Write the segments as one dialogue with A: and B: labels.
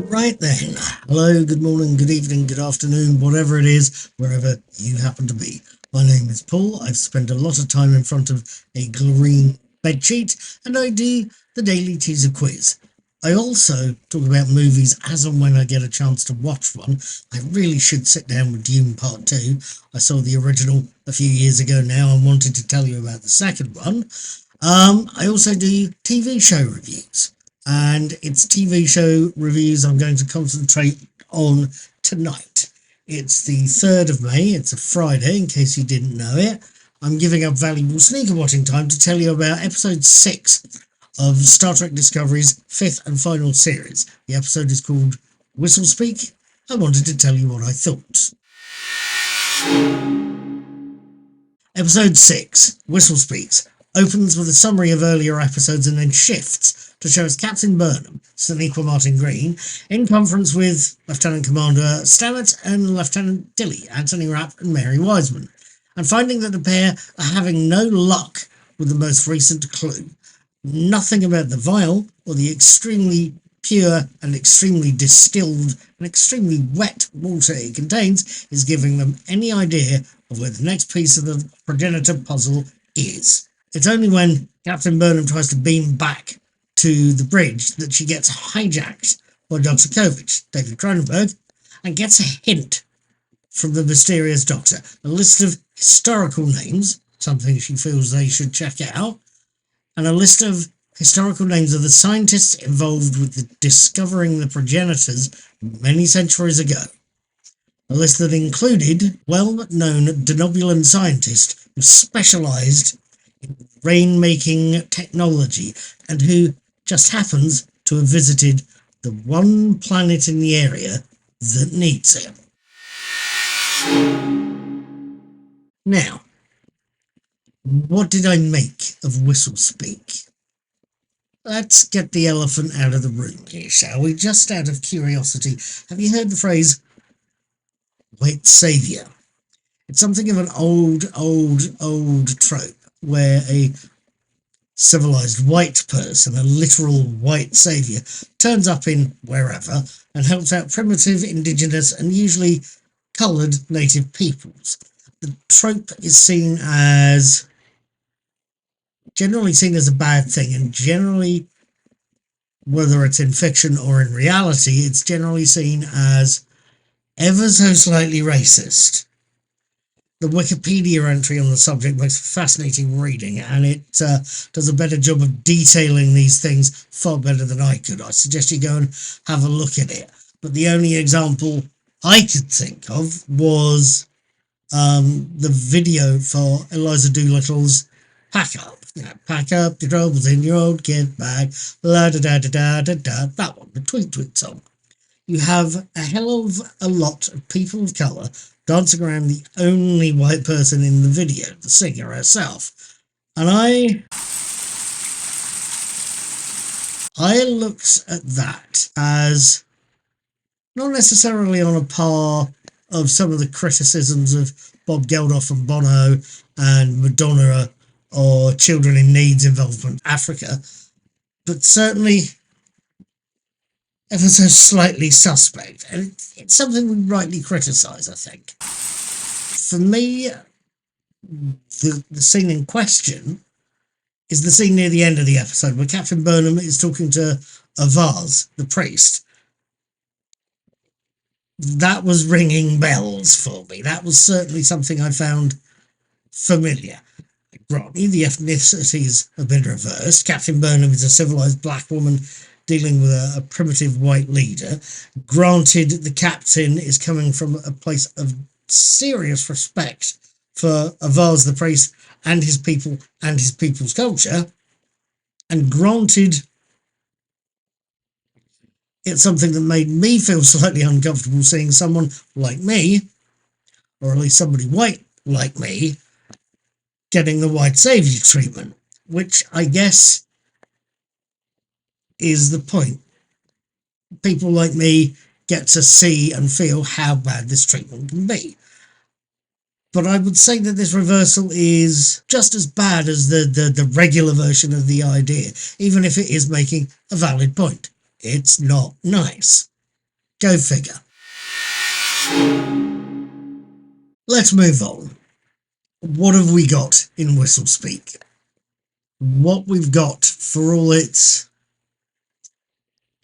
A: Right then, hello, good morning, good evening, good afternoon, whatever it is, wherever you happen to be. My name is Paul. I've spent a lot of time in front of a green bedsheet, and I do the daily teaser quiz. I also talk about movies as and when I get a chance to watch one. I really should sit down with Dune Part 2. I saw the original a few years ago now and wanted to tell you about the second one. I also do TV show reviews, and it's TV show reviews I'm going to concentrate on tonight. It's the 3rd of May, it's a Friday, in case you didn't know it. I'm giving up valuable sneaker watching time to tell you about episode 6 of Star Trek Discovery's 5th and final series. The episode is called Whistlespeak. I wanted to tell you what I thought. Episode 6, Whistlespeaks, opens with a summary of earlier episodes and then shifts to show us Captain Burnham, Sonequa Martin Green, in conference with Lieutenant Commander Stamets and Lieutenant Dilly, Anthony Rapp and Mary Wiseman, and finding that the pair are having no luck with the most recent clue. Nothing about the vial or the extremely pure and extremely distilled and extremely wet water it contains is giving them any idea of where the next piece of the progenitor puzzle is. It's only when Captain Burnham tries to beam back to the bridge that she gets hijacked by Dr. Kovic, David Cronenberg, and gets a hint from the mysterious doctor, a list of historical names, something she feels they should check out, and a list of historical names of the scientists involved with the discovering the progenitors many centuries ago. A list that included well-known Denobulan scientists who specialised in rain-making technology and who just happens to have visited the one planet in the area that needs it. Now, what did I make of Whistlespeak? Let's get the elephant out of the room here, shall we? Just out of curiosity, have you heard the phrase white saviour? It's something of an old trope where a civilized white person, a literal white saviour, turns up in wherever and helps out primitive, indigenous and usually coloured native peoples. The trope is generally seen as a bad thing, and generally, whether it's in fiction or in reality, it's generally seen as ever so slightly racist. The Wikipedia entry on the subject makes fascinating reading, and it does a better job of detailing these things far better than I could. I suggest you go and have a look at it. But the only example I could think of was the video for Eliza Doolittle's Pack Up. Pack up your troubles in your old kit bag. La da da da da da da. That one, the tweet song. You have a hell of a lot of people of colour dancing around the only white person in the video, the singer herself. And I looked at that as not necessarily on a par of some of the criticisms of Bob Geldof and Bono and Madonna or Children in Need's involvement in Africa, but certainly ever so slightly suspect. And it's something we rightly criticise, I think. For me, the scene in question is the scene near the end of the episode where Captain Burnham is talking to Avaz, the priest. That was ringing bells for me. That was certainly something I found familiar. Granted, the ethnicities have been reversed. Captain Burnham is a civilised black woman dealing with a primitive white leader. Granted, the captain is coming from a place of serious respect for Avaz the priest and his people and his people's culture. And granted, it's something that made me feel slightly uncomfortable seeing someone like me, or at least somebody white like me, getting the white saviour treatment, which I guess is the point. People like me get to see and feel how bad this treatment can be. But I would say that this reversal is just as bad as the regular version of the idea, even if it is making a valid point. It's not nice. Go figure. Let's move on. What have we got in Whistlespeak? What we've got, for all its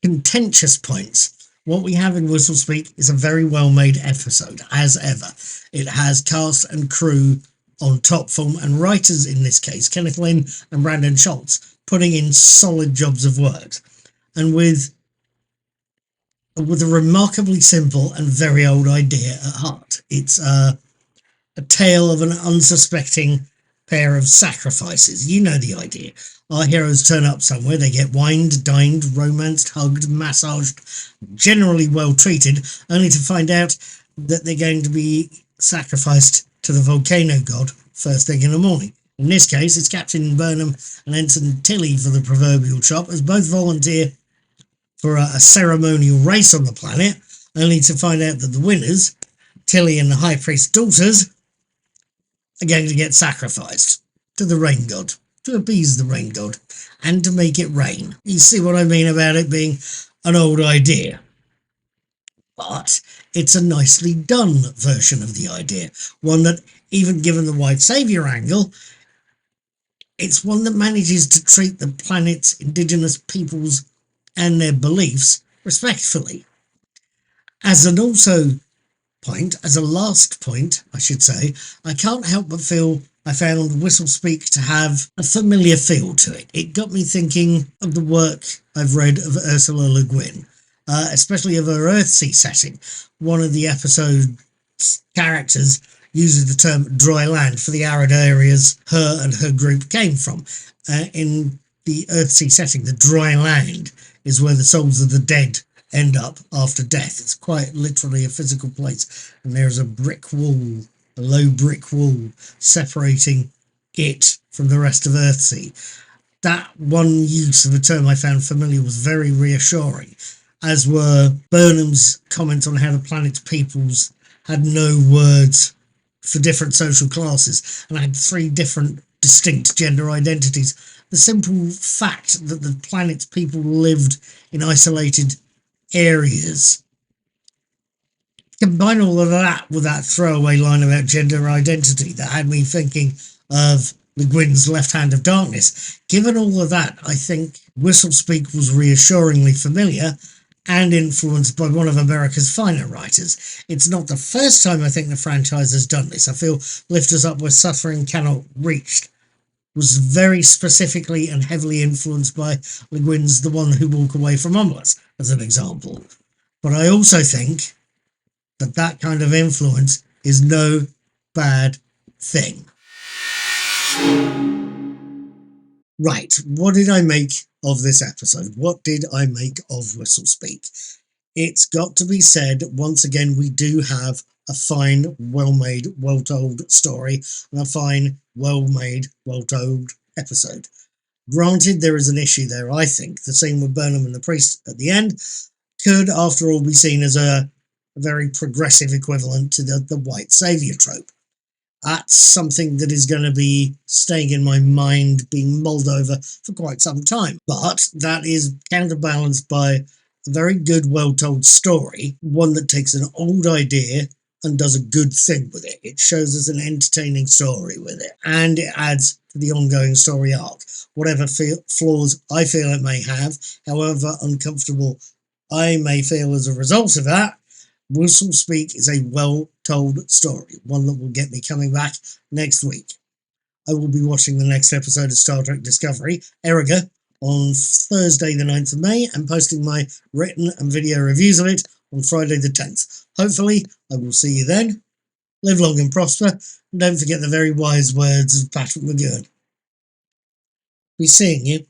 A: contentious points, what we have in Whistlespeak is a very well-made episode, as ever. It has cast and crew on top form, and writers in this case, Kenneth Lynn and Brandon Schultz, putting in solid jobs of work. And with a remarkably simple and very old idea at heart. It's a tale of an unsuspecting pair of sacrifices. You know the idea. Our heroes turn up somewhere, they get wined, dined, romanced, hugged, massaged, generally well treated, only to find out that they're going to be sacrificed to the volcano god first thing in the morning. In this case, it's Captain Burnham and Ensign Tilly for the proverbial chop, as both volunteer for a ceremonial race on the planet, only to find out that the winners, Tilly and the High Priest's daughters, are going to get sacrificed to the rain god, to appease the rain god, and to make it rain. You see what I mean about it being an old idea. But it's a nicely done version of the idea, one that, even given the white saviour angle, it's one that manages to treat the planet's indigenous peoples and their beliefs respectfully. As a last point, I should say, I can't help but feel I found Whistlespeak to have a familiar feel to it. It got me thinking of the work I've read of Ursula Le Guin, especially of her Earthsea setting. One of the episode's characters uses the term dry land for the arid areas her and her group came from. In the Earthsea setting, the dry land is where the souls of the dead end up after death. It's quite literally a physical place, and there's a low brick wall separating it from the rest of Earthsea. That one use of a term I found familiar was very reassuring, as were Burnham's comments on how the planet's peoples had no words for different social classes and had 3 different distinct gender identities. The simple fact that the planet's people lived in isolated areas. Combine all of that with that throwaway line about gender identity that had me thinking of Le Guin's Left Hand of Darkness. Given all of that, I think Whistlespeak was reassuringly familiar and influenced by one of America's finer writers. It's not the first time I think the franchise has done this. I feel Lift Us Up Where Suffering Cannot Reach was very specifically and heavily influenced by Le Guin's The One Who Walk Away from Omelets, as an example. But I also think that kind of influence is no bad thing. Right, what did I make of this episode? What did I make of Whistlespeak? It's got to be said, once again, we do have a fine, well-made, well-told story and a fine, well-made, well-told episode. Granted, there is an issue there, I think. The scene with Burnham and the priest at the end could, after all, be seen as a very progressive equivalent to the white saviour trope. That's something that is going to be staying in my mind, being mulled over for quite some time. But that is counterbalanced by a very good, well-told story, one that takes an old idea and does a good thing with it. It shows us an entertaining story with it, and it adds to the ongoing story arc. Whatever flaws I feel it may have, however uncomfortable I may feel as a result of that, Whistlespeak is a well-told story, one that will get me coming back next week. I will be watching the next episode of Star Trek Discovery, Eriga, on Thursday the 9th of May and posting my written and video reviews of it on Friday the 10th. Hopefully, I will see you then. Live long and prosper, and don't forget the very wise words of Patrick McGowan. Be seeing you.